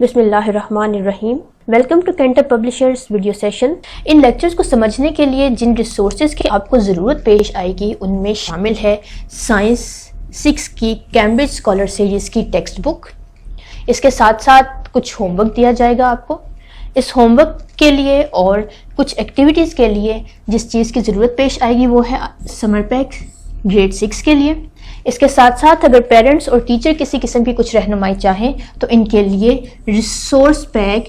बिस्मिल्लाहिर्रहमानिर्रहीम। Welcome to Cantor publishers video session. इन lectures को समझने के लिए जिन रिसोर्सेज की आपको ज़रूरत पेश आएगी उनमें शामिल है साइंस 6 की कैम्ब्रिज स्कॉलर सीरीज़ की टेक्स्ट बुक। इसके साथ साथ कुछ होमवर्क दिया जाएगा आपको। इस होमवर्क के लिए और कुछ एक्टिविटीज़ के लिए जिस चीज़ की ज़रूरत पेश आएगी वो है समर पैक ग्रेड 6 के लिए। इसके साथ साथ अगर पेरेंट्स और टीचर किसी किस्म की कुछ रहनुमाई चाहें तो इनके लिए रिसोर्स पैक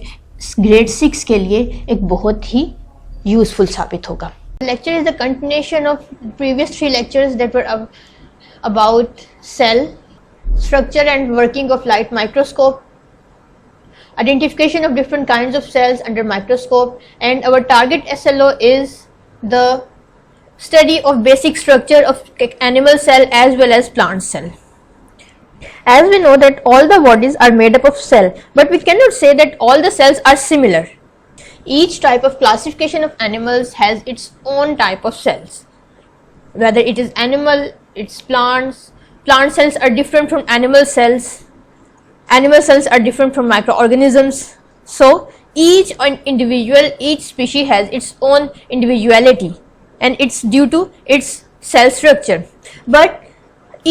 ग्रेड 6 के लिए एक बहुत ही यूजफुल साबित होगा। Lecture is the continuation of previous 3 lectures that were about cell structure and working of light microscope, identification of different kinds of cells under microscope, and our target SLO is the study of basic structure of animal cell as well as plant cell. As we know that all the bodies are made up of cell, but we cannot say that all the cells are similar. Each type of classification of animals has its own type of cells. Whether it is animal, it's plants, plant cells are different from animal cells are different from microorganisms. So each individual, each species has its own individuality, and it's due to its cell structure. But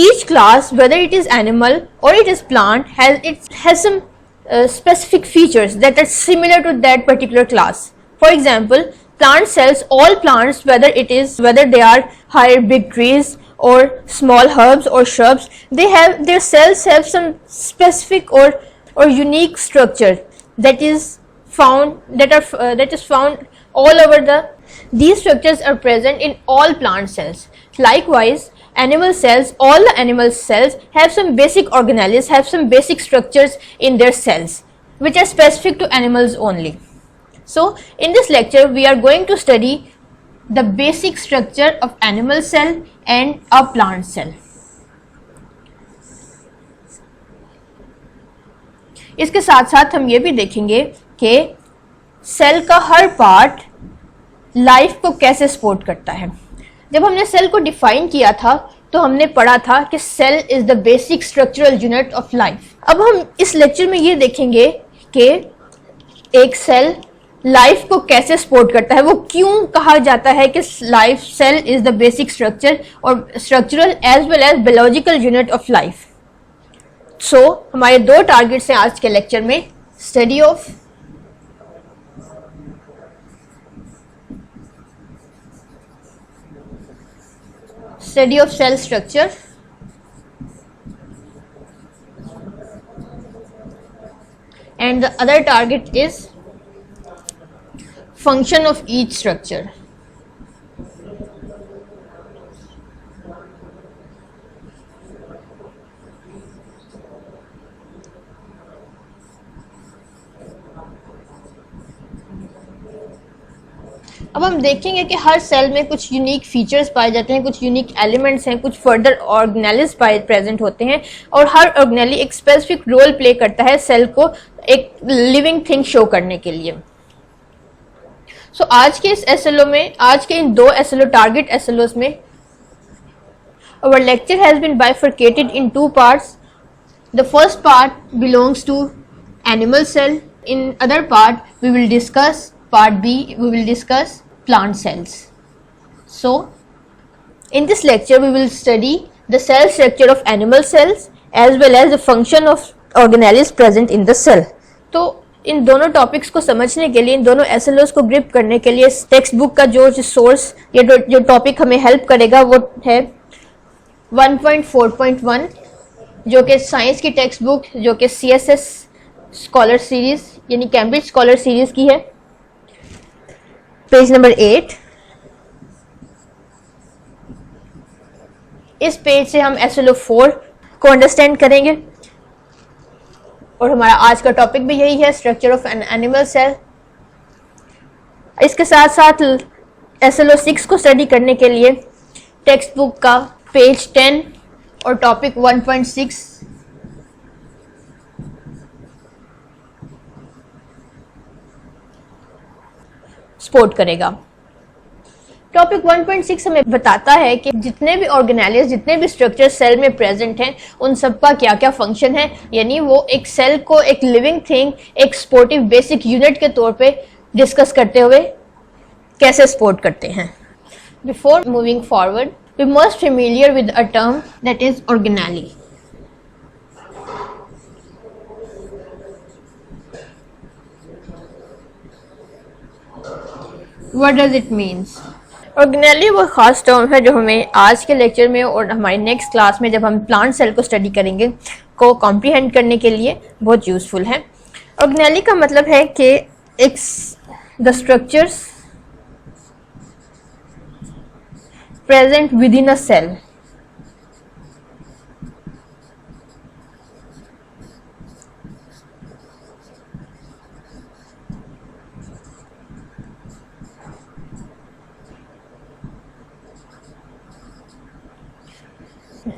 each class, whether it is animal or it is plant, has some specific features that are similar to that particular class. For example, plant cells, all plants, whether they are higher big trees or small herbs or shrubs, their cells have some specific or unique structure that is found all over these structures are present in all plant cells. Likewise, animal cells, all the animal cells have some basic organelles, have some basic structures in their cells which are specific to animals only. So in this lecture we are going to study the basic structure of animal cell and a plant cell. इसके साथ साथ हम ये भी देखेंगे कि cell का हर part life को कैसे सपोर्ट करता है। जब हमने सेल को डिफाइन किया था तो हमने पढ़ा था कि cell is the basic structural unit of life. अब हम इस लेक्चर में ये देखेंगे कि एक सेल लाइफ को कैसे सपोर्ट करता है, वो क्यों कहा जाता है कि life cell is the basic structure और structural as well as biological unit of life. So हमारे 2 टारगेट्स हैं आज के लेक्चर में, study of cell structure and the other target is function of each structure. अब हम देखेंगे कि हर सेल में कुछ यूनिक फीचर्स पाए जाते हैं, कुछ यूनिक एलिमेंट्स हैं, कुछ फर्दर ऑर्गेनेल्स प्रेजेंट होते हैं और हर ऑर्गेनेली एक स्पेसिफिक रोल प्ले करता है सेल को एक लिविंग थिंग शो करने के लिए। सो आज के इस एसएलओ में, आज के इन 2 एसएलओ टारगेट एसएलओस में our lecture has been bifurcated in 2 parts. The first part belongs to animal cell. In other part we will discuss part B, we will discuss plant cells. So in this lecture we will study the cell structure of animal cells as well as the function of organelles present in the cell. तो इन दोनों topics को समझने के लिए, इन दोनों एसएलओस को grip करने के लिए टेक्स्ट बुक का जो सोर्स या जो टॉपिक हमें हेल्प करेगा वो है 1.4.1 जो कि साइंस की टेक्स्ट बुक जो कि CSS स्कॉलर सीरीज यानी कैम्ब्रिज स्कॉलर सीरीज की है, पेज नंबर 8। इस पेज से हम SLO 4 को अंडरस्टैंड करेंगे और हमारा आज का टॉपिक भी यही है, structure of an animal cell. इसके साथ साथ SLO 6 को स्टडी करने के लिए टेक्स्ट बुक का पेज 10 और टॉपिक 1.6 सपोर्ट करेगा। टॉपिक 1.6 हमें बताता है कि जितने भी ऑर्गेनेल्स, जितने भी स्ट्रक्चर सेल में प्रेजेंट हैं, उन सब का क्या क्या फंक्शन है, यानी वो एक सेल को एक लिविंग थिंग, एक सपोर्टिव बेसिक यूनिट के तौर पे डिस्कस करते हुए कैसे सपोर्ट करते हैं. Before moving forward, we must familiar with a term that is organelle. What does it means? Organelle वो खास टर्म है जो हमें आज के लेक्चर में और हमारी नेक्स्ट क्लास में जब हम प्लांट सेल को स्टडी करेंगे को कॉम्प्रीहेंड करने के लिए बहुत यूजफुल है. ऑर्गेनेली का मतलब है कि एक the structures present within a cell.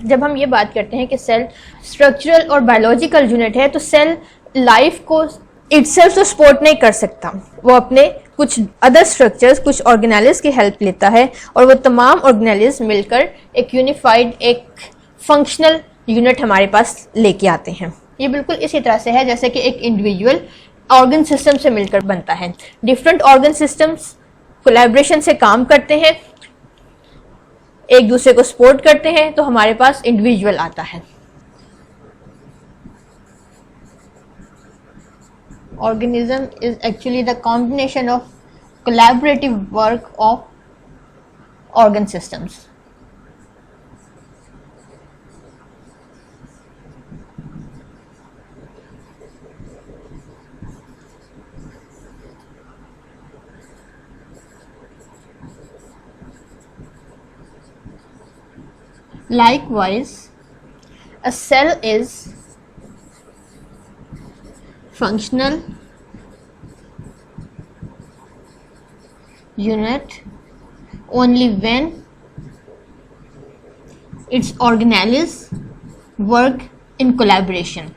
जब हम ये बात करते हैं कि सेल स्ट्रक्चरल और बायोलॉजिकल यूनिट है, तो सेल लाइफ को इटसेल्फ तो सपोर्ट नहीं कर सकता, वो अपने कुछ अदर स्ट्रक्चर्स, कुछ ऑर्गेनेल्स की हेल्प लेता है और वो तमाम ऑर्गेनेल्स मिलकर एक यूनिफाइड, एक फंक्शनल यूनिट हमारे पास लेके आते हैं. ये बिल्कुल इसी तरह से है जैसे कि एक इंडिविजुअल ऑर्गन सिस्टम से मिलकर बनता है. डिफरेंट ऑर्गन सिस्टम्स कोलैबोरेशन से काम करते हैं, एक दूसरे को सपोर्ट करते हैं, तो हमारे पास इंडिविजुअल आता है. Organism is actually the combination of collaborative work of organ systems. Likewise, a cell is functional unit only when its organelles work in collaboration.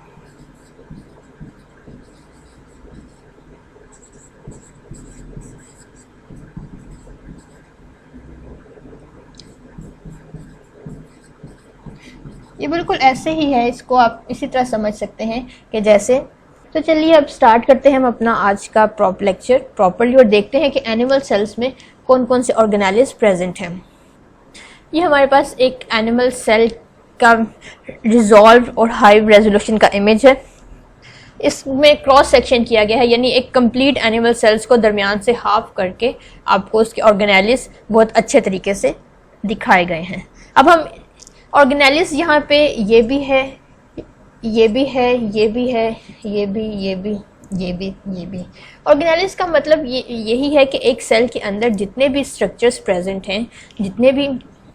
ये बिल्कुल ऐसे ही है, इसको आप इसी तरह समझ सकते हैं कि जैसे. तो चलिए अब स्टार्ट करते हैं हम अपना आज का लेक्चर प्रॉपरली और देखते हैं कि एनिमल सेल्स में कौन कौन से ऑर्गेनेल्स प्रेजेंट हैं. ये हमारे पास एक एनिमल सेल का रिजॉल्व और हाई रेजोल्यूशन का इमेज है. इसमें क्रॉस सेक्शन किया गया है, यानी एक कंप्लीट एनिमल सेल्स को दरमियान से हाफ करके आपको उसके ऑर्गेनेल्स बहुत अच्छे तरीके से दिखाए गए हैं. अब हम ऑर्गेनेल्स यहाँ पे ये भी है, ये भी है, ये भी है, ये भी, ये भी, ये भी, ये भी. ऑर्गेनेल्स का मतलब यही है कि एक सेल के अंदर जितने भी स्ट्रक्चर्स प्रेजेंट हैं, जितने भी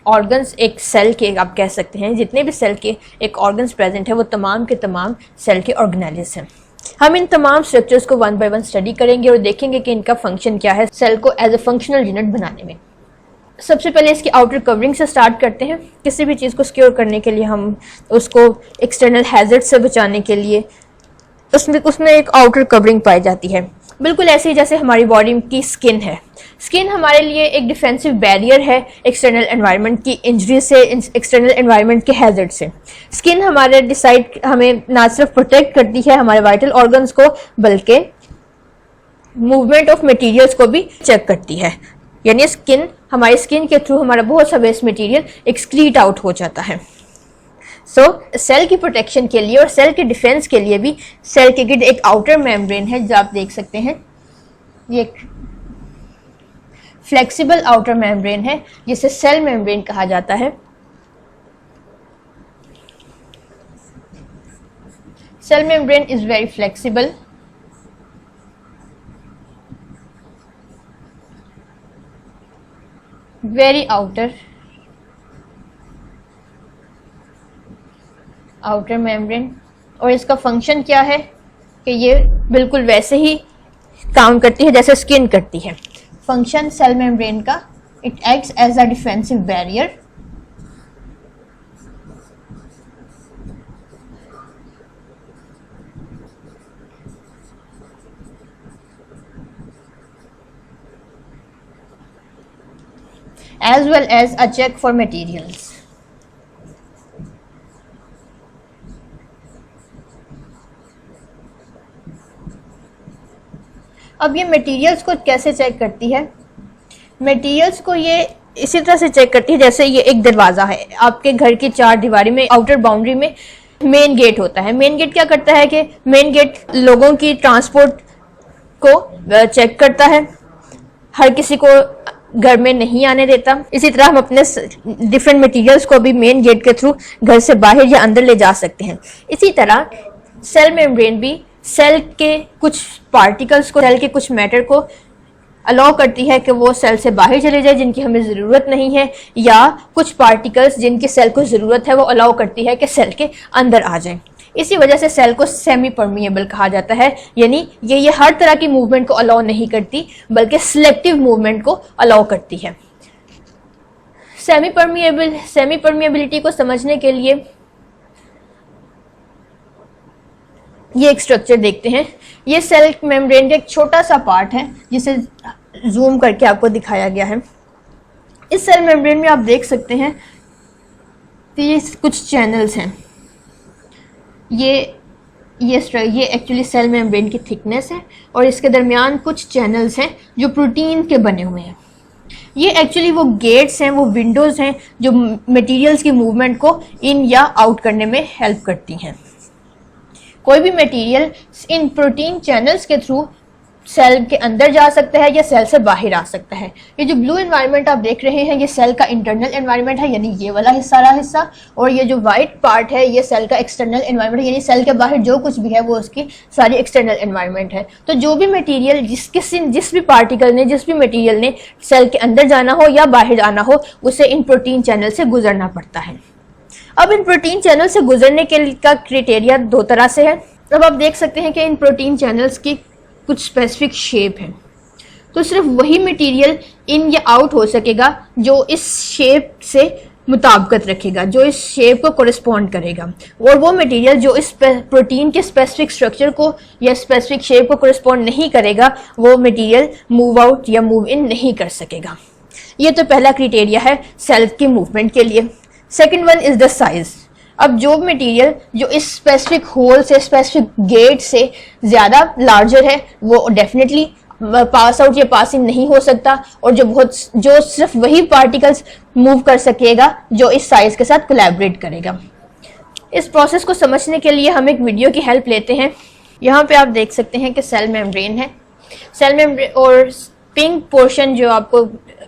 ऑर्गन्स एक सेल के आप कह सकते हैं, जितने भी सेल के एक ऑर्गन्स प्रेजेंट है वो तमाम के तमाम सेल के ऑर्गेनेल्स हैं. हम इन तमाम स्ट्रक्चर्स को वन बाय वन स्टडी करेंगे और देखेंगे कि इनका फंक्शन क्या है सेल को एज ए फंक्शनल यूनिट बनाने में. सबसे पहले इसकी आउटर कवरिंग से स्टार्ट करते हैं. किसी भी चीज़ को सिक्योर करने के लिए, हम उसको एक्सटर्नल हैजर्ड से बचाने के लिए उसमें एक आउटर कवरिंग पाई जाती है. बिल्कुल ऐसे ही जैसे हमारी बॉडी की स्किन है. स्किन हमारे लिए एक डिफेंसिव बैरियर है एक्सटर्नल एनवायरनमेंट की इंजरी से, एक्सटर्नल एनवायरनमेंट के हैजर्ड से. स्किन हमें ना सिर्फ प्रोटेक्ट करती है हमारे वाइटल ऑर्गन्स को, बल्कि मूवमेंट ऑफ मटेरियल्स को भी चेक करती है. यानी हमारी स्किन के थ्रू हमारा बहुत सा वेस्ट मटेरियल एक्सक्रीट आउट हो जाता है. सो सेल की प्रोटेक्शन के लिए और सेल के डिफेंस के लिए भी सेल के गिर्द एक आउटर मेम्ब्रेन है जो आप देख सकते हैं. ये एक फ्लेक्सिबल आउटर मेम्ब्रेन है जिसे सेल मेम्ब्रेन कहा जाता है. Cell membrane is very flexible. Very outer membrane. और इसका फंक्शन क्या है कि ये बिल्कुल वैसे ही काम करती है जैसे स्किन करती है. फंक्शन सेल मेम्ब्रेन का, it acts as a defensive barrier. as well as a check for materials. अब ये मटेरियल्स को कैसे चेक करती है? मटेरियल्स को ये इसी तरह से चेक करती है जैसे ये एक दरवाज़ा है, आपके घर की चार दीवारी में आउटर बाउंड्री में मेन गेट होता है। मेन गेट क्या करता है कि मेन गेट लोगों की ट्रांसपोर्ट को चेक करता है, हर किसी को घर में नहीं आने देता। इसी तरह हम अपने डिफरेंट मटेरियल्स को भी मेन गेट के थ्रू घर से बाहर या अंदर ले जा सकते हैं। इसी तरह सेल मेम्ब्रेन भी सेल के कुछ पार्टिकल्स को, सेल के कुछ मैटर को अलाउ करती है कि वो सेल से बाहर चले जाए जिनकी हमें ज़रूरत नहीं है, या कुछ पार्टिकल्स जिनकी सेल को ज़रूरत है वो अलाउ करती है कि सेल के अंदर आ जाएं। इसी वजह से सेल को सेमी परमिएबल कहा जाता है, यानी ये हर तरह की मूवमेंट को अलाउ नहीं करती बल्कि सिलेक्टिव मूवमेंट को अलाउ करती है। सेमी परमिएबिलिटी को समझने के लिए ये एक स्ट्रक्चर देखते हैं। ये सेल मेम्ब्रेन का एक छोटा सा पार्ट है जिसे जूम करके आपको दिखाया गया है। इस सेल मेम्ब्रेन में आप देख सकते हैं कि ये कुछ चैनल्स हैं। ये एक्चुअली सेल मेम्ब्रेन की थिकनेस है और इसके दरमियान कुछ चैनल्स हैं जो प्रोटीन के बने हुए हैं। ये एक्चुअली वो गेट्स हैं, वो विंडोज़ हैं जो मटेरियल्स की मूवमेंट को इन या आउट करने में हेल्प करती हैं। कोई भी मटेरियल इन प्रोटीन चैनल्स के थ्रू सेल के अंदर जा सकता है या सेल से बाहर आ सकता है। ये जो ब्लू एनवायरनमेंट आप देख रहे हैं ये सेल का इंटरनल एनवायरनमेंट है, यानी ये वाला हिस्सा, और ये जो वाइट पार्ट है ये सेल का एक्सटर्नल एनवायरनमेंट है, यानी सेल के बाहर जो कुछ भी है वो उसकी सारी एक्सटर्नल एनवायरनमेंट है। तो जो भी मटेरियल जिस भी पार्टिकल ने, जिस भी मटेरियल ने सेल के अंदर जाना हो या बाहर आना हो उसे इन प्रोटीन चैनल से गुजरना पड़ता है। अब इन प्रोटीन चैनल से गुजरने का क्राइटेरिया दो तरह से है। अब आप देख सकते हैं कि इन प्रोटीन चैनल्स की कुछ स्पेसिफिक शेप है, तो सिर्फ वही मटेरियल इन या आउट हो सकेगा जो इस शेप से मुताबिकत रखेगा, जो इस शेप को कोरिस्पॉन्ड करेगा, और वो मटेरियल जो इस प्रोटीन के स्पेसिफिक स्ट्रक्चर को या स्पेसिफिक शेप को कोरिस्पॉन्ड नहीं करेगा वो मटेरियल मूव आउट या मूव इन नहीं कर सकेगा। ये तो पहला क्राइटेरिया है सेल की मूवमेंट के लिए। Second one is the size. अब जो मटेरियल जो इस स्पेसिफिक होल से, स्पेसिफिक गेट से ज़्यादा लार्जर है वो डेफिनेटली पास आउट या पास इन नहीं हो सकता, और जो सिर्फ वही पार्टिकल्स मूव कर सकेगा जो इस साइज के साथ कोलैबोरेट करेगा। इस प्रोसेस को समझने के लिए हम एक वीडियो की हेल्प लेते हैं। यहाँ पे आप देख सकते हैं कि सेल मेम्ब्रेन है। सेल मेम्ब्रेन और पिंक पोर्शन जो आपको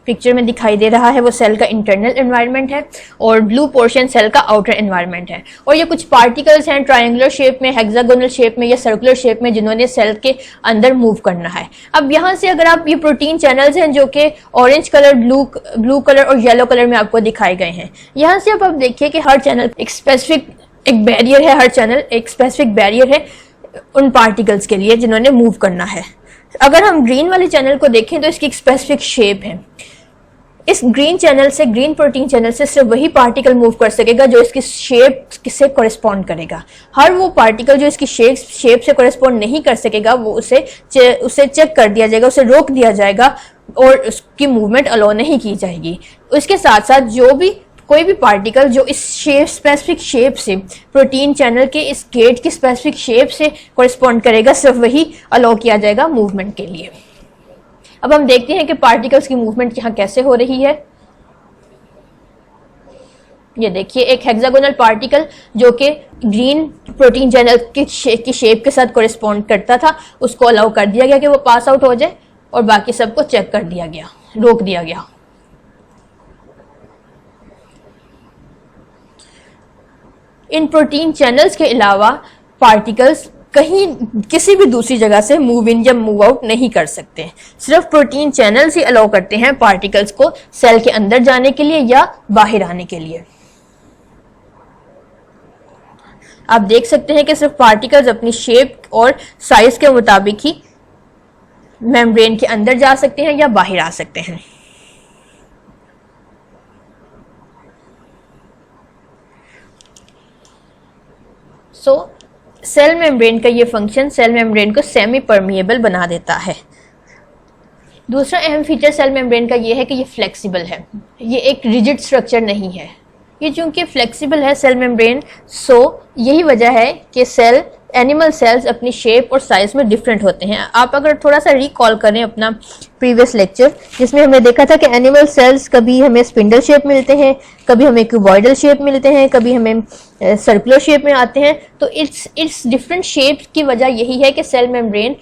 पिक्चर में दिखाई दे रहा है वो सेल का इंटरनल एनवायरनमेंट है, और ब्लू पोर्शन सेल का आउटर एनवायरनमेंट है। और ये कुछ पार्टिकल्स हैं ट्रायंगुलर शेप में, हेक्सागोनल शेप में या सर्कुलर शेप में जिन्होंने सेल के अंदर मूव करना है। अब यहाँ से अगर आप ये प्रोटीन चैनल्स हैं जो कि ऑरेंज कलर, ब्लू कलर और येलो कलर में आपको दिखाए गए हैं। यहाँ से आप देखिए कि हर चैनल एक बैरियर है, हर चैनल एक स्पेसिफिक बैरियर है उन पार्टिकल्स के लिए जिन्होंने मूव करना है। अगर हम ग्रीन वाले चैनल को देखें तो इसकी एक स्पेसिफिक शेप है। इस ग्रीन चैनल से, ग्रीन प्रोटीन चैनल से सिर्फ वही पार्टिकल मूव कर सकेगा जो इसकी शेप से कॉरेस्पॉन्ड करेगा। हर वो पार्टिकल जो इसकी शेप से कॉरेस्पॉन्ड नहीं कर सकेगा वो उसे चेक कर दिया जाएगा, उसे रोक दिया जाएगा और उसकी मूवमेंट अलाउ नहीं की जाएगी। उसके साथ साथ कोई भी पार्टिकल जो इस स्पेसिफिक शेप से, प्रोटीन चैनल के इस गेट की स्पेसिफिक शेप से कॉरेस्पॉन्ड करेगा, सिर्फ वही अलाउ किया जाएगा मूवमेंट के लिए। अब हम देखते हैं कि पार्टिकल्स की मूवमेंट यहाँ कैसे हो रही है। ये देखिए एक हेक्सागोनल पार्टिकल जो कि ग्रीन प्रोटीन चैनल की शेप के साथ कॉरेस्पॉन्ड करता था उसको अलाउ कर दिया गया कि वो पास आउट हो जाए, और बाकी सबको चेक कर दिया गया, रोक दिया गया। इन प्रोटीन चैनल्स के अलावा पार्टिकल्स किसी भी दूसरी जगह से मूव इन या मूव आउट नहीं कर सकते। सिर्फ प्रोटीन चैनल्स ही अलाउ करते हैं पार्टिकल्स को सेल के अंदर जाने के लिए या बाहर आने के लिए। आप देख सकते हैं कि सिर्फ पार्टिकल्स अपनी शेप और साइज के मुताबिक ही मेम्ब्रेन के अंदर जा सकते हैं या बाहर आ सकते हैं। सेल मेम्ब्रेन का ये फंक्शन सेल मेम्ब्रेन को सेमी परमिएबल बना देता है। दूसरा अहम फीचर सेल मेम्ब्रेन का ये है कि ये फ्लेक्सिबल है, ये एक रिजिड स्ट्रक्चर नहीं है। ये चूंकि फ्लेक्सिबल है सेल मेम्ब्रेन, सो यही वजह है कि एनिमल सेल्स अपनी शेप और साइज में डिफरेंट होते हैं। आप अगर थोड़ा सा रिकॉल करें अपना प्रीवियस लेक्चर, जिसमें हमने देखा था कि एनिमल सेल्स कभी हमें स्पिंडल शेप मिलते हैं, कभी हमें क्यूबॉइडल शेप मिलते हैं, कभी हमें सर्कुलर शेप में आते हैं। तो इट्स डिफरेंट शेप्स की वजह यही है कि सेल मेम्ब्रेन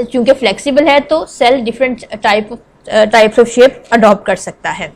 चूंकि फ्लेक्सिबल है तो cell different types of shape adopt कर सकता है।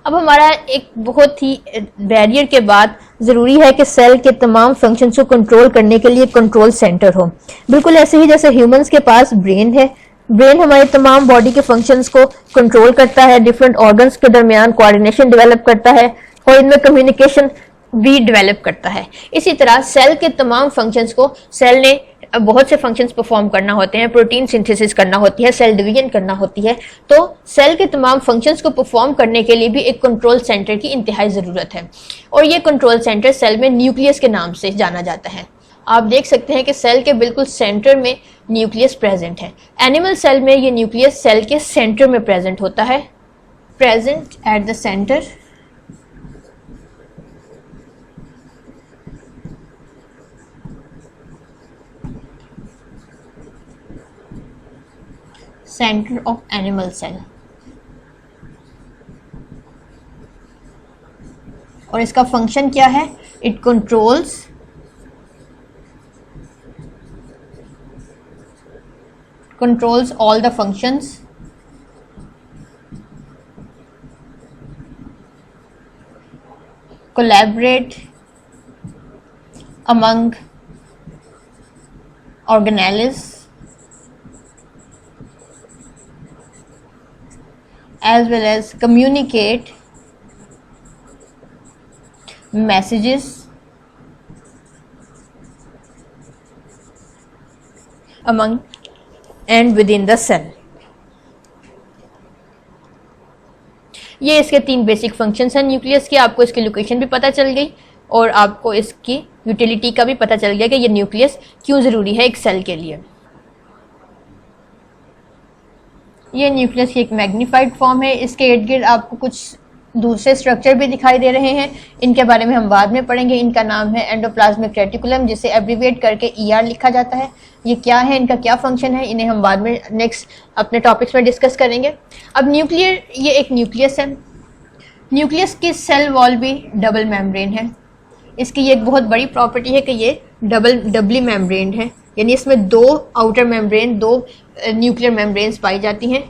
अब हमारा एक बहुत ही बैरियर के बाद ज़रूरी है कि सेल के तमाम फंक्शंस को कंट्रोल करने के लिए कंट्रोल सेंटर हो। बिल्कुल ऐसे ही जैसे ह्यूमंस के पास ब्रेन है, ब्रेन हमारे तमाम बॉडी के फंक्शंस को कंट्रोल करता है, डिफरेंट ऑर्गन्स के दरमियान कोऑर्डिनेशन डेवलप करता है और इनमें कम्युनिकेशन भी डेवलप करता है। इसी तरह सेल के तमाम फंक्शंस को सेल ने बहुत से फंक्शंस परफॉर्म करना होते हैं, प्रोटीन सिंथेसिस करना होती है, सेल डिवीजन करना होती है। तो सेल के तमाम फंक्शंस को परफॉर्म करने के लिए भी एक कंट्रोल सेंटर की इंतहाई ज़रूरत है और ये कंट्रोल सेंटर सेल में न्यूक्लियस के नाम से जाना जाता है। आप देख सकते हैं कि सेल के बिल्कुल सेंटर में न्यूक्लियस प्रेजेंट है। एनिमल सेल में ये न्यूक्लियस सेल के सेंटर में प्रेजेंट होता है, present at the centre centre of animal cell. और इसका फंक्शन क्या है? It controls all the functions collaborate among organelles as well as communicate messages among and within the cell। ये इसके 3 बेसिक फंक्शंस हैं न्यूक्लियस के। आपको इसकी लोकेशन भी पता चल गई और आपको इसकी यूटिलिटी का भी पता चल गया कि ये न्यूक्लियस क्यों ज़रूरी है एक सेल के लिए। ये न्यूक्लियस की एक मैग्नीफाइड फॉर्म है। इसके इर्द गिर्द आपको कुछ दूसरे स्ट्रक्चर भी दिखाई दे रहे हैं, इनके बारे में हम बाद में पढ़ेंगे। इनका नाम है एंडोप्लाज्मिक रेटिकुलम, जिसे एब्रीविएट करके ER लिखा जाता है। ये क्या है, इनका क्या फंक्शन है, इन्हें हम बाद में नेक्स्ट अपने टॉपिक्स में डिस्कस करेंगे। अब ये एक न्यूक्लियस है। न्यूक्लियस की सेल वॉल भी डबल मेम्ब्रेन है। इसकी ये एक बहुत बड़ी प्रॉपर्टी है कि ये डबली मेम्ब्रेन है, यानी इसमें 2 आउटर मेम्ब्रेन, 2 न्यूक्लियर मेम्ब्रेन्स पाई जाती हैं।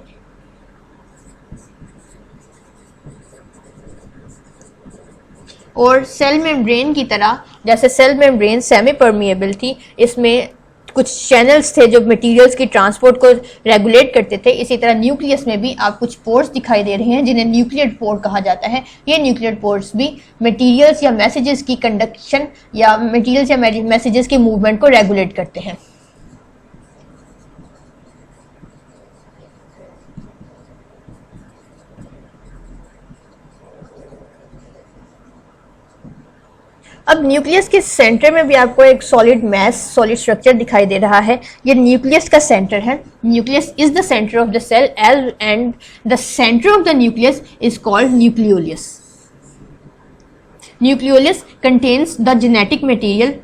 और सेल मेम्ब्रेन की तरह जैसे सेल मेम्ब्रेन सेमी परमिएबल थी, इसमें कुछ चैनल्स थे जो मटेरियल्स की ट्रांसपोर्ट को रेगुलेट करते थे, इसी तरह न्यूक्लियस में भी आप कुछ पोर्स दिखाई दे रहे हैं जिन्हें न्यूक्लियर पोर कहा जाता है। ये न्यूक्लियर पोर्स भी मटेरियल्स या मैसेजेस की कंडक्शन या मटेरियल्स या मैसेजेस की मूवमेंट को रेगुलेट करते हैं। अब न्यूक्लियस के सेंटर में भी आपको एक सॉलिड सॉलिड स्ट्रक्चर दिखाई दे रहा है। ये न्यूक्लियस का सेंटर है। Nucleus is the centre of the cell and the centre of the nucleus is called nucleolus. Nucleolus contains the genetic material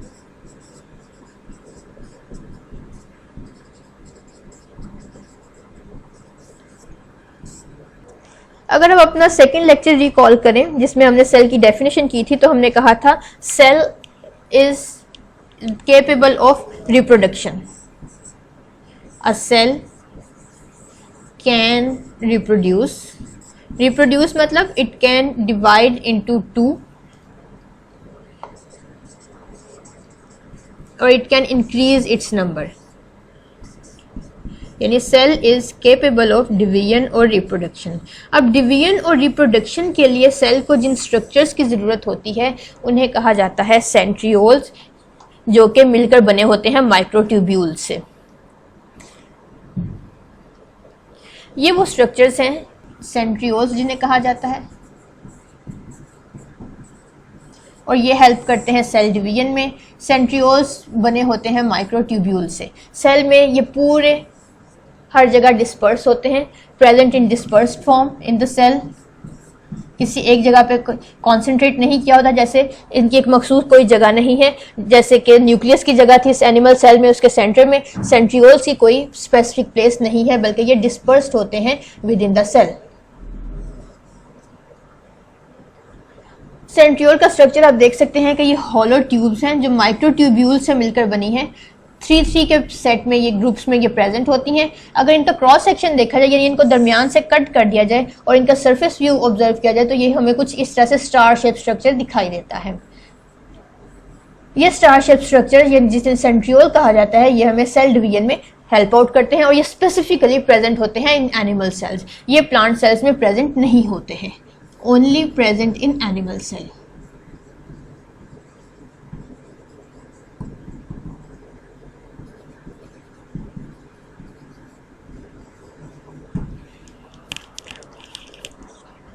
अगर हम अपना सेकेंड लेक्चर रिकॉल करें जिसमें हमने सेल की डेफिनेशन की थी, तो हमने कहा था cell is capable of reproduction. A cell can reproduce मतलब इट कैन डिवाइड इनटू 2 और it can increase its number, यानी cell is capable of division और रिप्रोडक्शन। अब डिवीजन और रिप्रोडक्शन के लिए सेल को जिन स्ट्रक्चर्स की ज़रूरत होती है उन्हें कहा जाता है सेंट्रियोल्स, जो कि मिलकर बने होते हैं माइक्रोट्यूब्यूल से। ये वो स्ट्रक्चर्स हैं सेंट्रियोल्स जिन्हें कहा जाता है और ये हेल्प करते हैं सेल डिवीजन में। सेंट्रियोल्स बने होते हैं माइक्रोट्यूब्यूल से। सेल में ये पूरे हर जगह डिस्पर्स होते हैं, present in dispersed form in the cell, किसी एक जगह पे कॉन्सेंट्रेट नहीं किया होता, जैसे इनकी एक मखसूस कोई जगह नहीं है, जैसे कि न्यूक्लियस की जगह थी इस एनिमल सेल में, उसके सेंटर में सेंट्रियोल्स की कोई स्पेसिफिक प्लेस नहीं है, बल्कि ये डिस्पर्स्ड होते हैं within the cell. Centriole का स्ट्रक्चर आप देख सकते हैं कि ये हॉलो ट्यूब्स हैं जो माइक्रोट्यूब्यूल से मिलकर बनी है। 3-3 के सेट में ये ग्रुप्स में ये प्रेजेंट होती हैं। अगर इनका क्रॉस सेक्शन देखा जाए, यानी इनको दरमियान से कट कर दिया जाए और इनका सरफेस व्यू ऑब्जर्व किया जाए, तो ये हमें कुछ इस तरह से स्टार शेप स्ट्रक्चर दिखाई देता है। ये स्टार शेप स्ट्रक्चर, ये जिसे सेंट्रियोल कहा जाता है, ये हमें सेल डिवीजन में हेल्प आउट करते हैं और ये स्पेसिफिकली प्रेजेंट होते हैं इन एनिमल सेल्स। ये प्लांट सेल्स में प्रेजेंट नहीं होते हैं, only present in animal cell.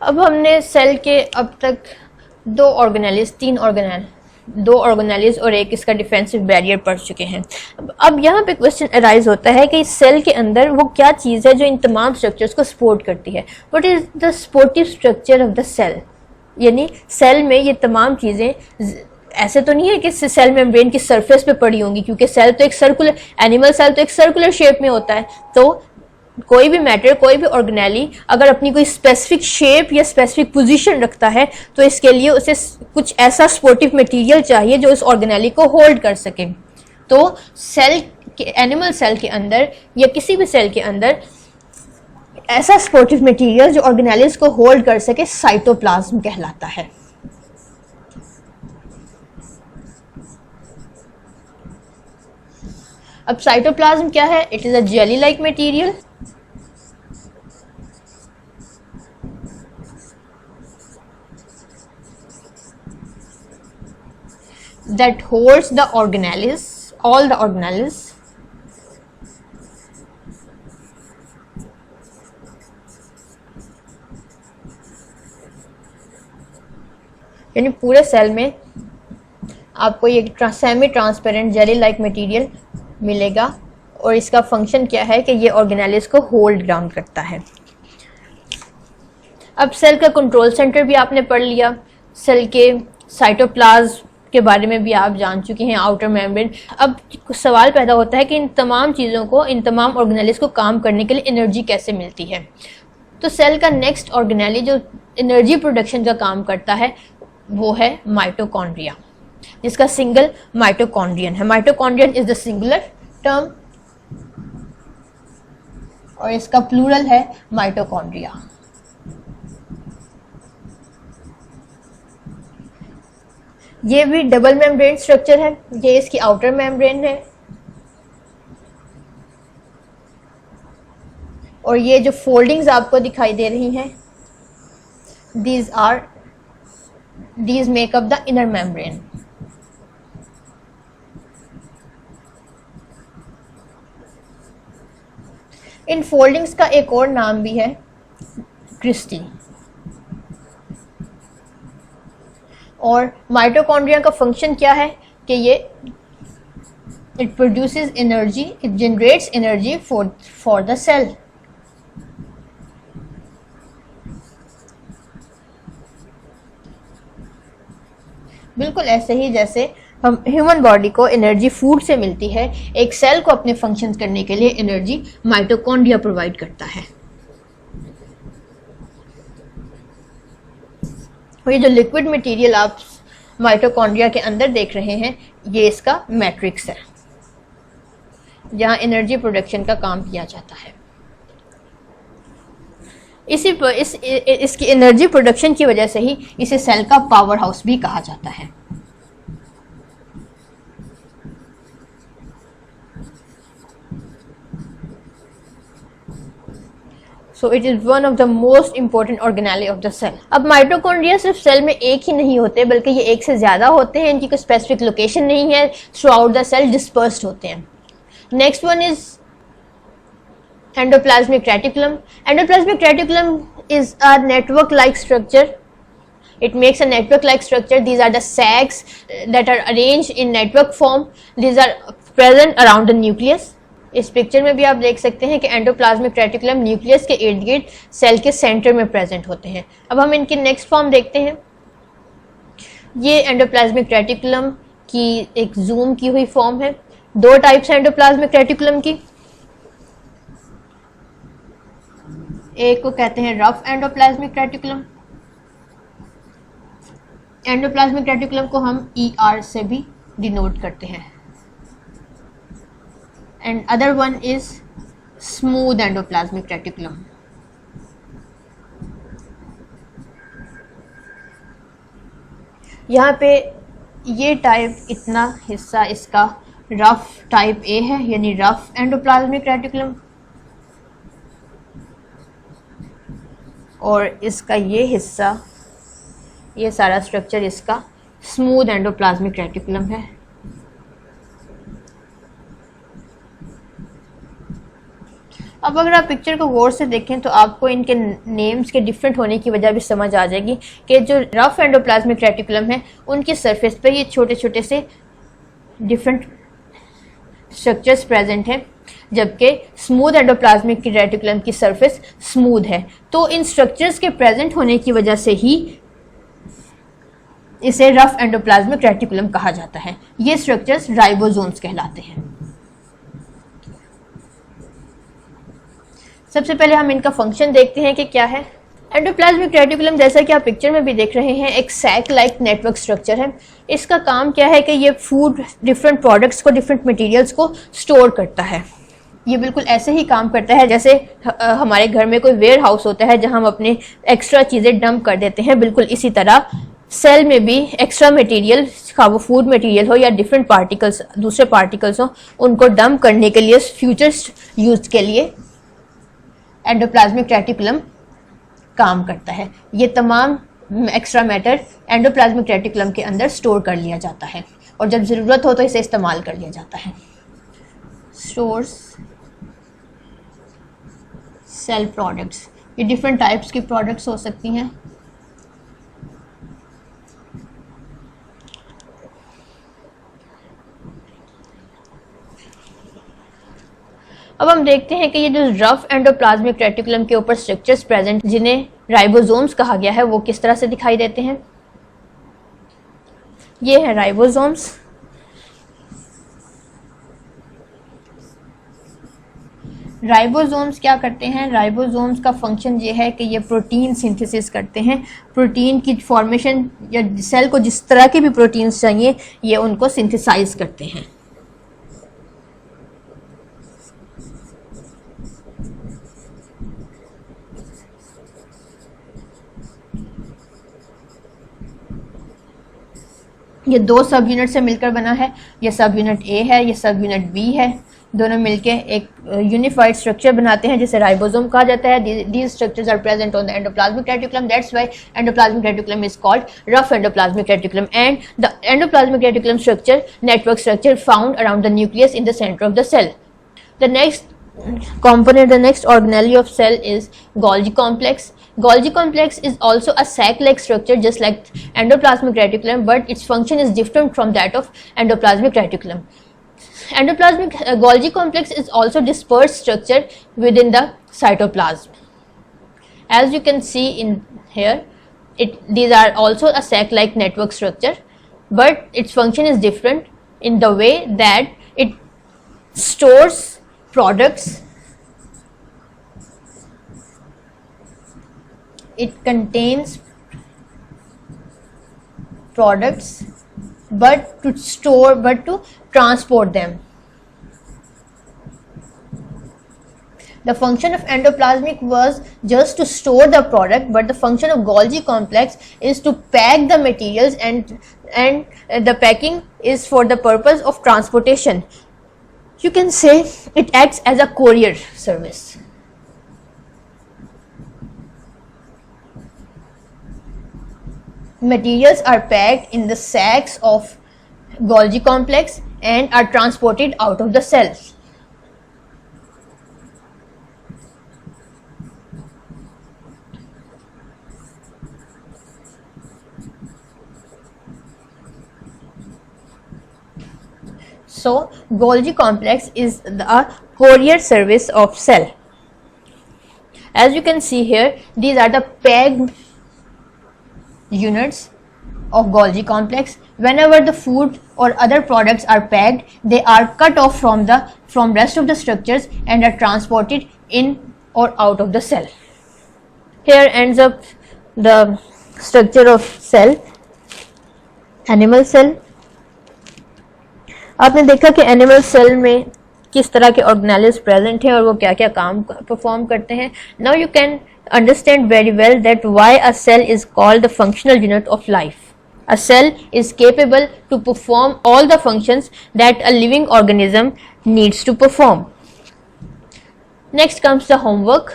अब हमने सेल के अब तक दो ऑर्गेनेलिज और एक इसका डिफेंसिव बैरियर पढ़ चुके हैं। अब यहाँ पे क्वेश्चन अराइज होता है कि सेल के अंदर वो क्या चीज़ है जो इन तमाम स्ट्रक्चर्स को सपोर्ट करती है। What is the supportive structure of the cell, यानी सेल में ये तमाम चीज़ें ऐसे तो नहीं है कि सेल मेम्ब्रेन की सरफेस पे पड़ी होंगी, क्योंकि सेल तो एक सर्कुलर, एनिमल सेल तो एक सर्कुलर शेप में होता है। तो कोई भी मैटर, कोई भी ऑर्गेनेली अगर अपनी कोई स्पेसिफिक शेप या स्पेसिफिक पोजीशन रखता है, तो इसके लिए उसे कुछ ऐसा सपोर्टिव मटेरियल चाहिए जो इस ऑर्गेनेली को होल्ड कर सके। तो सेल के, एनिमल सेल के अंदर या किसी भी सेल के अंदर ऐसा सपोर्टिव मटेरियल जो ऑर्गेनेलिज को होल्ड कर सके साइटोप्लाज्म कहलाता है। अब साइटोप्लाज्म क्या है? It is a jelly like material that holds the organelles, all the organelles, यानी पूरे सेल में आपको ये semi transparent jelly like material मिलेगा और इसका फंक्शन क्या है कि ये ऑर्गेनेलिस को होल्ड डाउन करता है। अब सेल का कंट्रोल सेंटर भी आपने पढ़ लिया, सेल के साइटोप्लाज्म के बारे में भी आप जान चुके हैं, आउटर मेम्ब्रेन। अब सवाल पैदा होता है कि इन तमाम चीज़ों को, इन तमाम ऑर्गेनेलिस को काम करने के लिए एनर्जी कैसे मिलती है। तो सेल का नेक्स्ट ऑर्गेनेली जो एनर्जी प्रोडक्शन का काम करता है वो है माइटोकॉन्ड्रिया, जिसका सिंगल माइटोकॉन्ड्रियन है। Mitochondrion is the singular term और इसका प्लूरल है माइटोकॉन्ड्रिया। ये भी डबल मेम्ब्रेन स्ट्रक्चर है, ये इसकी आउटर मेम्ब्रेन है और ये जो फोल्डिंग्स आपको दिखाई दे रही हैं, these make up the inner membrane। In foldings का एक और नाम भी है क्रिस्टी। और माइटोकॉन्ड्रिया का फंक्शन क्या है कि ये it produces energy, it generates energy for the cell. बिल्कुल ऐसे ही जैसे हम ह्यूमन बॉडी को एनर्जी फूड से मिलती है, एक सेल को अपने फंक्शंस करने के लिए एनर्जी माइटोकॉन्ड्रिया प्रोवाइड करता है। ये जो लिक्विड मटेरियल आप माइटोकॉन्ड्रिया के अंदर देख रहे हैं, ये इसका मैट्रिक्स है जहां एनर्जी प्रोडक्शन का काम किया जाता है। इसकी एनर्जी प्रोडक्शन की वजह से ही इसे सेल का पावर हाउस भी कहा जाता है। So it is one of the most important organelle of the cell। अब माइटोकॉन्ड्रिया सिर्फ सेल में एक ही नहीं होते, बल्कि ये एक से ज़्यादा होते हैं। इनकी कोई स्पेसिफिक लोकेशन नहीं है, throughout the cell dispersed होते हैं। Next one is endoplasmic reticulum. Endoplasmic reticulum is a network like structure, it makes a network like structure। These are the sacs that are arranged in network form, these are present around the nucleus। इस picture में भी आप देख सकते हैं कि endoplasmic reticulum nucleus के इर्द गिर्द सेल के सेंटर में प्रेजेंट होते हैं। अब हम इनकी नेक्स्ट फॉर्म देखते हैं। ये एंडोप्लाज्मिक रेटिकुलम की एक जूम की हुई फॉर्म है। दो टाइप्स हैं एंडोप्लाज्मिक रेटिकुलम की, एक को कहते हैं rough endoplasmic reticulum. Endoplasmic reticulum को हम ER से भी डिनोट करते हैं, and other one is smooth endoplasmic reticulum. यहाँ पे ये टाइप, इतना हिस्सा इसका रफ टाइप A है, यानी रफ एंडोप्लाज्मिक रेटिकुलम, और इसका ये हिस्सा, ये सारा स्ट्रक्चर इसका स्मूथ एंडोप्लाज्मिक रेटिकुलम है। अब अगर आप पिक्चर को गौर से देखें तो आपको इनके नेम्स के डिफरेंट होने की वजह भी समझ आ जाएगी कि जो रफ एंडोप्लाज्मिक रेटिकुलम है उनकी सरफेस पे ये छोटे छोटे से डिफरेंट स्ट्रक्चर्स प्रेजेंट हैं, जबकि स्मूथ एंडोप्लाज्मिक रेटिकुलम की सरफेस स्मूथ है। तो इन स्ट्रक्चर्स के प्रेजेंट होने की वजह से ही इसे रफ एंडोप्लाज्मिक रेटिकुलम कहा जाता है। ये स्ट्रक्चर्स राइबोसोम्स कहलाते हैं। सबसे पहले हम इनका फंक्शन देखते हैं कि क्या है। एंडोप्लाज्मिक रेटिकुलम, जैसा कि आप पिक्चर में भी देख रहे हैं, एक सैक लाइक नेटवर्क स्ट्रक्चर है। इसका काम क्या है कि ये फूड, डिफरेंट प्रोडक्ट्स को, डिफरेंट मटेरियल्स को स्टोर करता है। ये बिल्कुल ऐसे ही काम करता है जैसे हमारे घर में कोई वेयर हाउस होता है जहां हम अपने एक्स्ट्रा चीज़ें डंप कर देते हैं। बिल्कुल इसी तरह सेल में भी एक्स्ट्रा मटेरियल, खा वो फूड मटेरियल हो या डिफरेंट पार्टिकल्स, दूसरे पार्टिकल्स हो, उनको डंप करने के लिए, फ्यूचर यूज के लिए एंडोप्लाज्मिक रेटिकुलम काम करता है। ये तमाम एक्स्ट्रा मैटर एंडोप्लाज्मिक रेटिकुलम के अंदर स्टोर कर लिया जाता है और जब ज़रूरत हो तो इसे इस्तेमाल कर लिया जाता है। स्टोर्स सेल प्रोडक्ट्स, ये डिफरेंट टाइप्स की प्रोडक्ट्स हो सकती हैं। अब हम देखते हैं कि ये जो रफ एंडोप्लाज्मिक रेटिकुलम के ऊपर स्ट्रक्चर्स प्रेजेंट, जिन्हें राइबोसोम्स कहा गया है, वो किस तरह से दिखाई देते हैं। ये है राइबोसोम्स। राइबोसोम्स क्या करते हैं? राइबोसोम्स का फंक्शन ये है कि ये प्रोटीन सिंथेसिस करते हैं। प्रोटीन की फॉर्मेशन, या सेल को जिस तरह के भी प्रोटीन्स चाहिए, ये उनको सिंथेसाइज करते हैं। ये दो सब यूनिट से मिलकर बना है। ये सब यूनिट A है, ये सब यूनिट B है। दोनों मिलके एक यूनिफाइड स्ट्रक्चर बनाते हैं जिसे राइबोसोम कहा जाता है। These structures are present on the endoplasmic reticulum. That's why endoplasmic reticulum is called rough endoplasmic reticulum. And the endoplasmic reticulum structure, network structure found around the nucleus in the center of the cell. The next component, the next organelle of cell is Golgi complex. Golgi complex is also a sac-like structure just like endoplasmic reticulum, but its function is different from that of endoplasmic reticulum. Endoplasmic Golgi complex is also dispersed structure within the cytoplasm. As you can see in here, these are also a sac-like network structure, but its function is different in the way that it stores products. It contains products, but to transport them. The function of endoplasmic was just to store the product, but the function of Golgi complex is to pack the materials, and the packing is for the purpose of transportation. You can say it acts as a courier service. Materials are packed in the sacs of Golgi complex and are transported out of the cells. So Golgi complex is a courier service of cell. As you can see here, these are the pegged units of Golgi complex. Whenever the food or other products are pegged, they are cut off from rest of the structures and are transported in or out of the cell. Here ends up the structure of cell, animal cell. आपने देखा कि animal cell में किस तरह के organelles present हैं और वो क्या क्या काम परफॉर्म करते हैं. Now you can understand very well that why a cell is called the functional unit of life. A cell is capable to perform all the functions that a living organism needs to perform. Next comes the homework.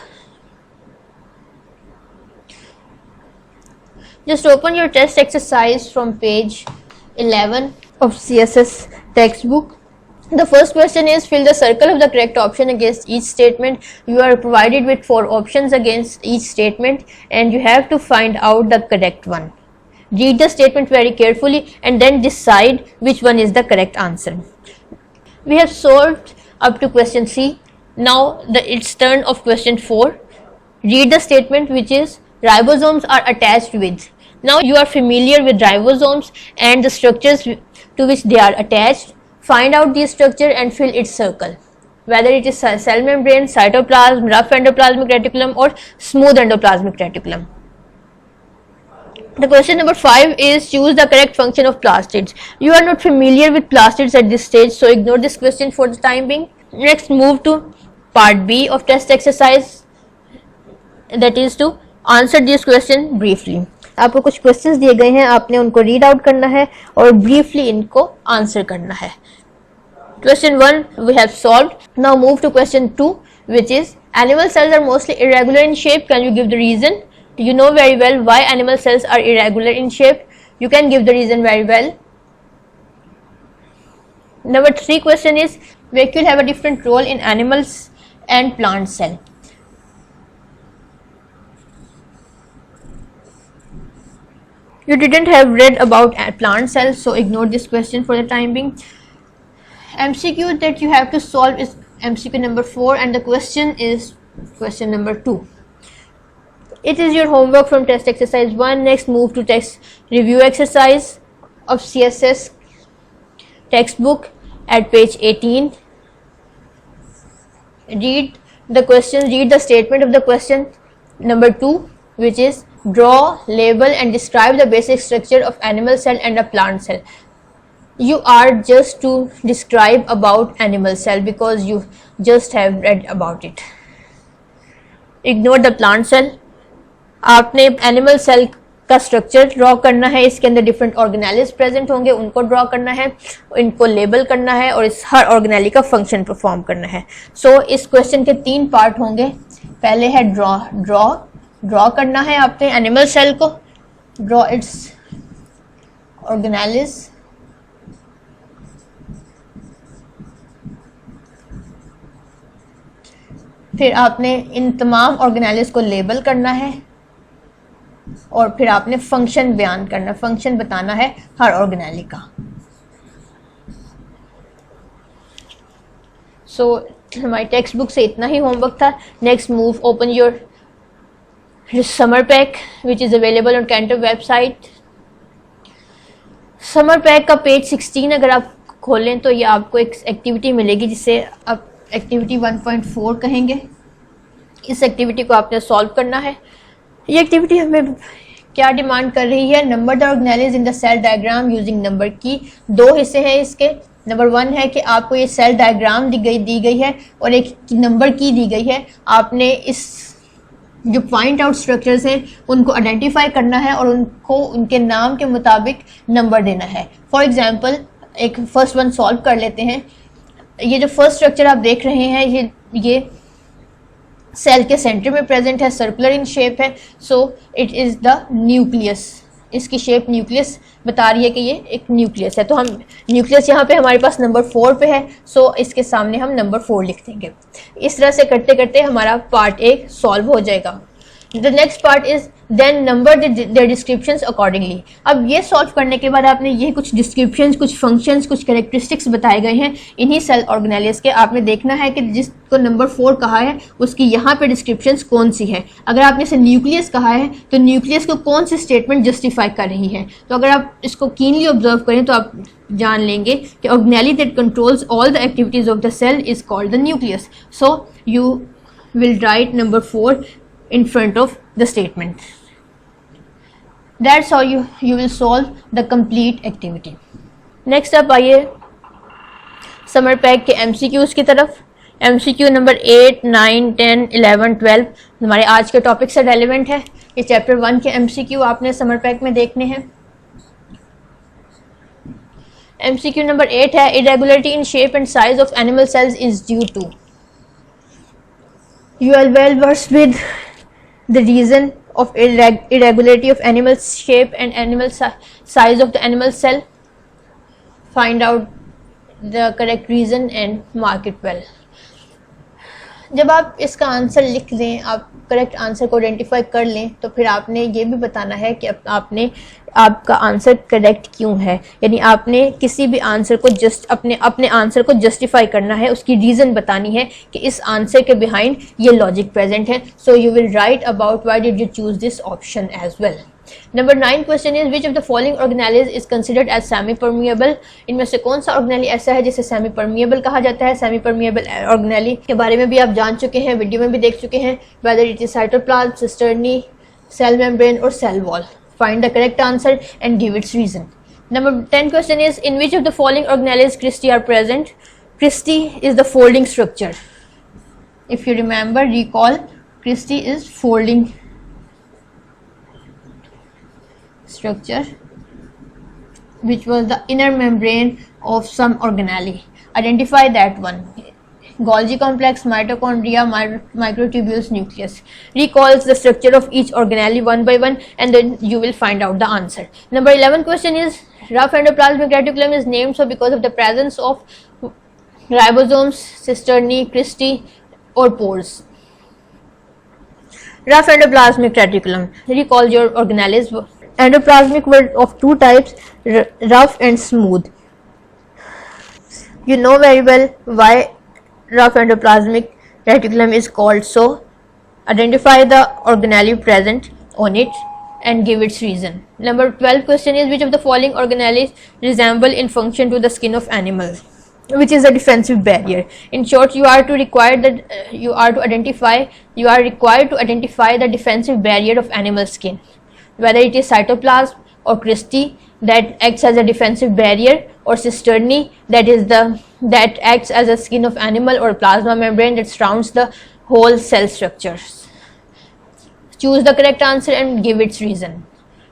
Just open your test exercise from page 11 of CSS textbook. The first question is, fill the circle of the correct option against each statement. You are provided with 4 options against each statement and you have to find out the correct one. Read the statement very carefully and then decide which one is the correct answer. We have solved up to question C. Now it's turn of question 4. Read the statement which is, ribosomes are attached with. Now you are familiar with ribosomes and the structures to which they are attached. Find out the structure and fill its circle, whether it is cell membrane, cytoplasm, rough endoplasmic reticulum or smooth endoplasmic reticulum. The question number 5 is, choose the correct function of plastids. You are not familiar with plastids at this stage, so ignore this question for the time being. Next, move to part B of test exercise, that is to answer this question briefly. आपको कुछ questions दिए गए हैं, आपने उनको read out करना है और ब्रीफली इनको आंसर करना है. Question 1 we have solved. Now move to question 2, which is, animal cells are mostly irregular in shape. Can you give the reason? You know very well why animal cells are irregular in shape. You can give the reason very well. Number 3 question is, vacuole have a different role in animals and plant cell. You didn't have read about plant cells, so ignore this question for the time being. MCQ that you have to solve is MCQ number 4 and the question is question number 2. It is your homework from test exercise 1. Next, move to text review exercise of CSS textbook at page 18. Read the question, read the statement of the question number 2, which is, draw, label and describe the basic structure of animal cell and a plant cell. You are just to describe about animal cell because you just have read about it. Ignore the plant cell. आपने animal cell का structure draw करना है, इसके अंदर different organelles present होंगे, उनको draw करना है, इनको लेबल करना है और इस हर ऑर्गेनेली का फंक्शन परफॉर्म करना है. सो इस क्वेश्चन के 3 पार्ट होंगे. पहले है ड्रॉ करना है आपने एनिमल सेल को, ड्रॉ इट्स ऑर्गेनेल्स. फिर आपने इन तमाम ऑर्गेनेल्स को लेबल करना है और फिर आपने फंक्शन बयान करना, फंक्शन बताना है हर ऑर्गेनेली का. सो हमारी टेक्स्ट बुक से इतना ही होमवर्क था. Next move, open your summer pack which is available on canto website. Summer pack का पेज 16 अगर आप खोलें तो ये आपको एक एक्टिविटी मिलेगी जिसे आप एक्टिविटी 1.4 कहेंगे. इस एक्टिविटी को आपने सॉल्व करना है. ये एक्टिविटी हमें क्या डिमांड कर रही है? Number the organelles in the cell diagram using number की. 2 हिस्से हैं इसके. नंबर 1 है कि आपको ये सेल डायग्राम दी गई है और एक नंबर की दी गई है. आपने इस जो पॉइंट आउट स्ट्रक्चर्स हैं उनको आइडेंटिफाई करना है और उनको उनके नाम के मुताबिक नंबर देना है. फॉर एग्जांपल एक फर्स्ट वन सॉल्व कर लेते हैं. ये जो फर्स्ट स्ट्रक्चर आप देख रहे हैं ये सेल के सेंटर में प्रेजेंट है, सर्कुलर इन शेप है. So it is the nucleus. इसकी शेप न्यूक्लियस बता रही है कि ये एक न्यूक्लियस है. तो हम न्यूक्लियस यहाँ पे हमारे पास नंबर 4 पे है, सो इसके सामने हम नंबर 4 लिख देंगे. इस तरह से करते करते हमारा पार्ट 1 सॉल्व हो जाएगा. The next part is then number their descriptions accordingly. अब ये सॉल्व करने के बाद आपने ये कुछ डिस्क्रिप्शंस, कुछ फंक्शंस, कुछ कैरेक्टरिस्टिक्स बताए गए हैं इन्हीं सेल ऑर्गेनेलिस के। आपने देखना है कि जिसको नंबर 4 कहा है उसकी यहाँ पे डिस्क्रिप्शंस कौन सी है। अगर आपने इसे न्यूक्लियस कहा है तो न्यूक्लियस को कौन सी स्टेटमेंट जस्टिफाई कर रही है। तो अगर आप इसको कीनली ऑब्जर्व करें तो आप जान लेंगे कि organelle that controls all the activities of the cell is called the nucleus. So you will write number 4 in front of the statement. That's how you will solve the complete activity. Next up आइए summer pack के MCQs की तरफ। MCQ number 8, 9, 10, 11, 12 हमारे आज के topic से relevant है। ये चैप्टर 1 के MCQ आपने समर पैक में देखने हैं। MCQ नंबर 8 है, irregularity in shape and size of animal cells is due to। You are well versed with the reason of irregularity of animal shape and animal size of the animal cell. Find out the correct reason and mark it well. जब आप इसका answer लिख लें, आप correct answer को identify कर लें, तो फिर आपने ये भी बताना है कि आपने आपका आंसर करेक्ट क्यों है। यानी आपने किसी भी आंसर को अपने आंसर को जस्टिफाई करना है, उसकी रीज़न बतानी है कि इस आंसर के बिहाइंड ये लॉजिक प्रेजेंट है। So you will write about why did you choose this option as well. Number 9 question is which of the following organelles is considered as semi permeable. इनमें से कौन सा ऑर्गेनेली ऐसा है जिसे सेमी परमिएबल कहा जाता है। सेमी परमिएबल ऑर्गेनेली के बारे में भी आप जान चुके हैं, वीडियो में भी देख चुके हैं, whether it is cytoplasm, cisternae, cell membrane और cell wall. Find the correct answer and give its reason. Number 10 question is in which of the following organelles cristae are present. Cristae is the folding structure. If you remember, recall, cristae is folding structure which was the inner membrane of some organelle. Identify that one. Golgi complex, mitochondria, microtubules, nucleus. Recalls the structure of each organelle one by one and then you will find out the answer. Number 11 question is rough endoplasmic reticulum is named so because of the presence of ribosomes, cisternae, cristae or pores. Rough endoplasmic reticulum. Recall your organelles. Endoplasmic were of two types, rough and smooth. You know very well why rough endoplasmic reticulum is called so. Identify the organelle present on it and give its reason. Number 12 question is which of the following organelles resemble in function to the skin of animals, which is a defensive barrier. In short, you are required to identify the defensive barrier of animal skin, whether it is cytoplasm or cristae that acts as a defensive barrier, or cisternae that acts as a skin of animal, or plasma membrane that surrounds the whole cell structures. Choose the correct answer and give its reason.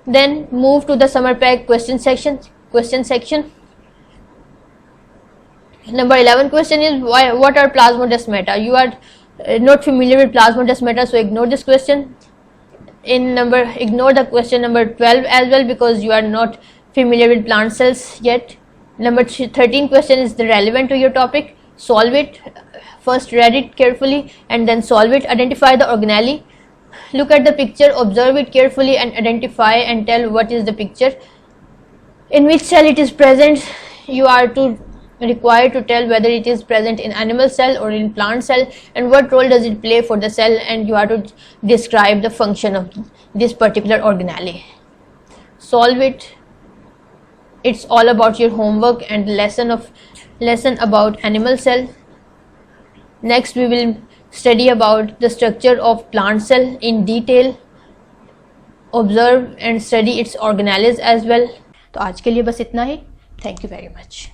Then move to the summer pack question section. Number 11 question is what are plasmodesmata. You are not familiar with plasmodesmata, so ignore this question. Ignore the question number 12 as well because you are not familiar with plant cells yet. Number 13 question is relevant to your topic. Solve it. First read it carefully and then solve it. Identify the organelle. Look at the picture, observe it carefully and identify and tell what is the picture. In which cell it is present. You are required to tell whether it is present in animal cell or in plant cell and what role does it play for the cell, and you are to describe the function of this particular organelle. Solve it. It's all about your homework and lesson about animal cell. Next we will study about the structure of plant cell in detail. Observe and study its organelles as well. तो आज के लिए बस इतना ही. Thank you very much.